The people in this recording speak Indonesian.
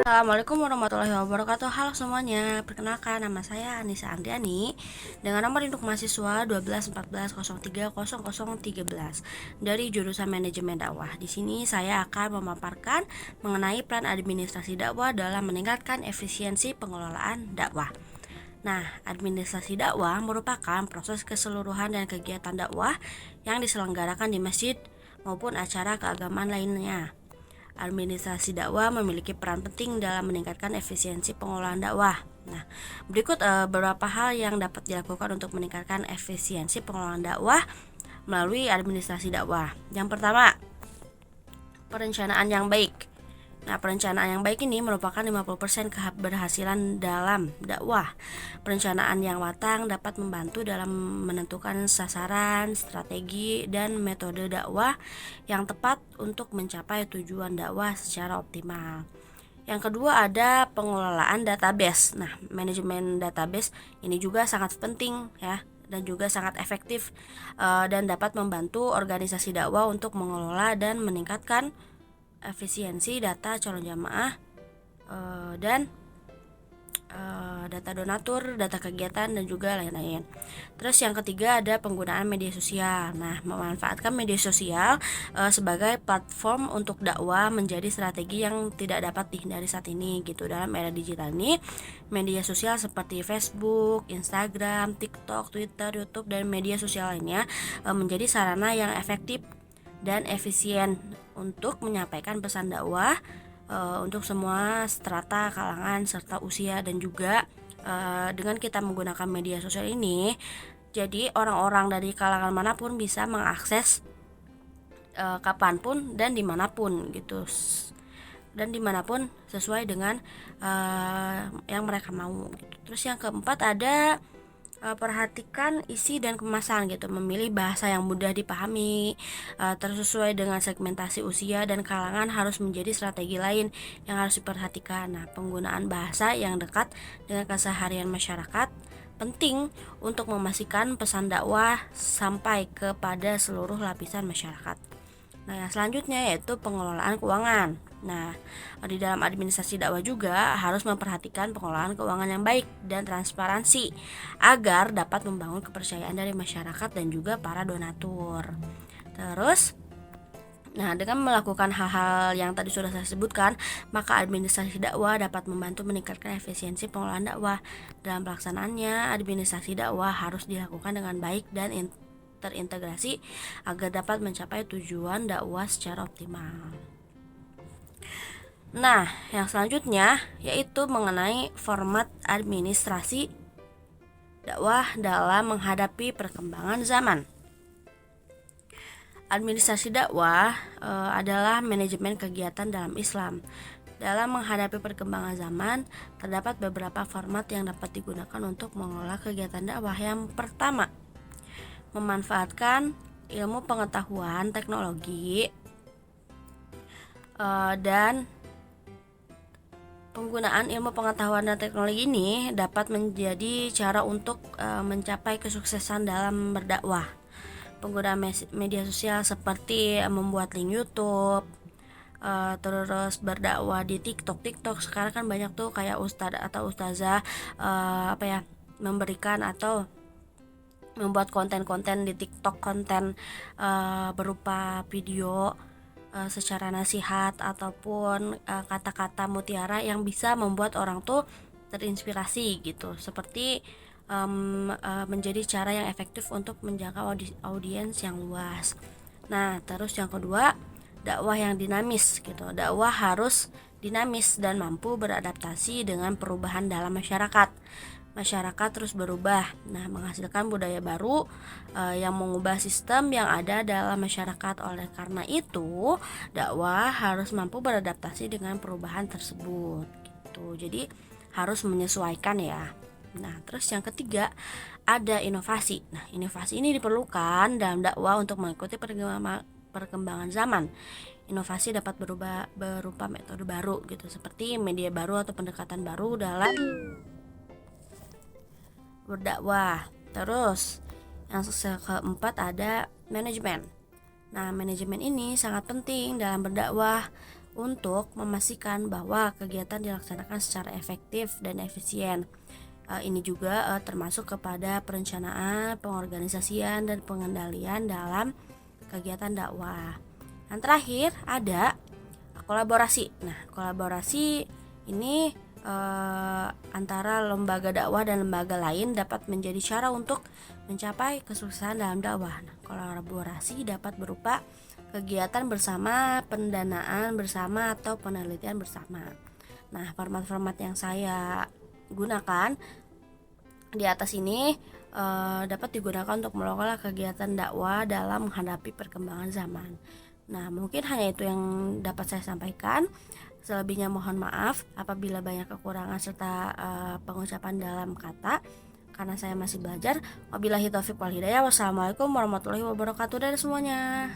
Assalamualaikum warahmatullahi wabarakatuh. Halo semuanya, perkenalkan nama saya Anissa Andriani dengan nomor induk mahasiswa 1214030013 dari jurusan Manajemen Dakwah. Di sini saya akan memaparkan mengenai peran administrasi dakwah dalam meningkatkan efisiensi pengelolaan dakwah. Nah, administrasi dakwah merupakan proses keseluruhan dan kegiatan dakwah yang diselenggarakan di masjid maupun acara keagamaan lainnya. Administrasi dakwah memiliki peran penting dalam meningkatkan efisiensi pengelolaan dakwah. Nah, berikut beberapa hal yang dapat dilakukan untuk meningkatkan efisiensi pengelolaan dakwah melalui administrasi dakwah. Yang pertama, perencanaan yang baik. Nah, perencanaan yang baik ini merupakan 50% keberhasilan dalam dakwah. Perencanaan yang matang dapat membantu dalam menentukan sasaran, strategi, dan metode dakwah yang tepat untuk mencapai tujuan dakwah secara optimal. Yang kedua ada pengelolaan database. Nah, manajemen database ini juga sangat penting ya dan juga sangat efektif dan dapat membantu organisasi dakwah untuk mengelola dan meningkatkan efisiensi data calon jamaah dan data donatur, data kegiatan, dan juga lain-lain. Terus yang ketiga ada penggunaan media sosial. Nah, memanfaatkan media sosial sebagai platform untuk dakwah menjadi strategi yang tidak dapat dihindari saat ini gitu. Dalam era digital ini, media sosial seperti Facebook, Instagram, TikTok, Twitter, YouTube, dan media sosial lainnya menjadi sarana yang efektif dan efisien untuk menyampaikan pesan dakwah untuk semua strata, kalangan, serta usia. Dan juga dengan kita menggunakan media sosial ini, jadi orang-orang dari kalangan manapun bisa mengakses kapanpun dan dimanapun gitu, dan dimanapun sesuai dengan yang mereka mau gitu. Terus yang keempat ada perhatikan isi dan kemasan gitu, memilih bahasa yang mudah dipahami, tersesuai dengan segmentasi usia dan kalangan harus menjadi strategi lain yang harus diperhatikan. Nah, penggunaan bahasa yang dekat dengan keseharian masyarakat penting untuk memastikan pesan dakwah sampai kepada seluruh lapisan masyarakat. Nah, yang selanjutnya yaitu pengelolaan keuangan. Nah, di dalam administrasi dakwah juga harus memperhatikan pengelolaan keuangan yang baik dan transparansi agar dapat membangun kepercayaan dari masyarakat dan juga para donatur. Terus, nah, dengan melakukan hal-hal yang tadi sudah saya sebutkan, maka administrasi dakwah dapat membantu meningkatkan efisiensi pengelolaan dakwah. Dalam pelaksanaannya, administrasi dakwah harus dilakukan dengan baik dan terintegrasi agar dapat mencapai tujuan dakwah secara optimal. Nah, yang selanjutnya yaitu mengenai format administrasi dakwah dalam menghadapi perkembangan zaman. Administrasi dakwah adalah manajemen kegiatan dalam Islam. Dalam menghadapi perkembangan zaman, terdapat beberapa format yang dapat digunakan untuk mengelola kegiatan dakwah. Yang pertama, memanfaatkan ilmu pengetahuan teknologi dan penggunaan ilmu pengetahuan dan teknologi ini dapat menjadi cara untuk mencapai kesuksesan dalam berdakwah. Penggunaan media sosial seperti membuat link YouTube, terus berdakwah di TikTok sekarang kan banyak tuh kayak ustadz atau ustazah memberikan atau membuat konten-konten di TikTok, konten berupa video secara nasihat ataupun kata-kata mutiara yang bisa membuat orang tuh terinspirasi gitu, seperti menjadi cara yang efektif untuk menjangkau audiens yang luas. Nah, terus yang kedua, dakwah yang dinamis gitu. Dakwah harus dinamis dan mampu beradaptasi dengan perubahan dalam masyarakat. Masyarakat terus berubah, nah menghasilkan budaya baru yang mengubah sistem yang ada dalam masyarakat. Oleh karena itu, dakwah harus mampu beradaptasi dengan perubahan tersebut gitu. Jadi harus menyesuaikan ya. Nah, terus yang ketiga ada inovasi. Nah, inovasi ini diperlukan dalam dakwah untuk mengikuti perkembangan zaman. Inovasi dapat berubah berupa metode baru gitu, seperti media baru atau pendekatan baru dalam berdakwah. Terus yang keempat ada manajemen. Nah, manajemen ini sangat penting dalam berdakwah untuk memastikan bahwa kegiatan dilaksanakan secara efektif dan efisien. Ini juga termasuk kepada perencanaan, pengorganisasian, dan pengendalian dalam kegiatan dakwah. Yang terakhir ada kolaborasi. Nah, kolaborasi ini antara lembaga dakwah dan lembaga lain dapat menjadi cara untuk mencapai kesuksesan dalam dakwah. Nah, kolaborasi dapat berupa kegiatan bersama, pendanaan bersama, atau penelitian bersama. Nah, format-format yang saya gunakan di atas ini dapat digunakan untuk melakukan kegiatan dakwah dalam menghadapi perkembangan zaman. Nah, mungkin hanya itu yang dapat saya sampaikan. Selebihnya mohon maaf apabila banyak kekurangan serta pengucapan dalam kata, karena saya masih belajar. Wabillahi taufiq wal hidayah. Wassalamualaikum warahmatullahi wabarakatuh dari semuanya.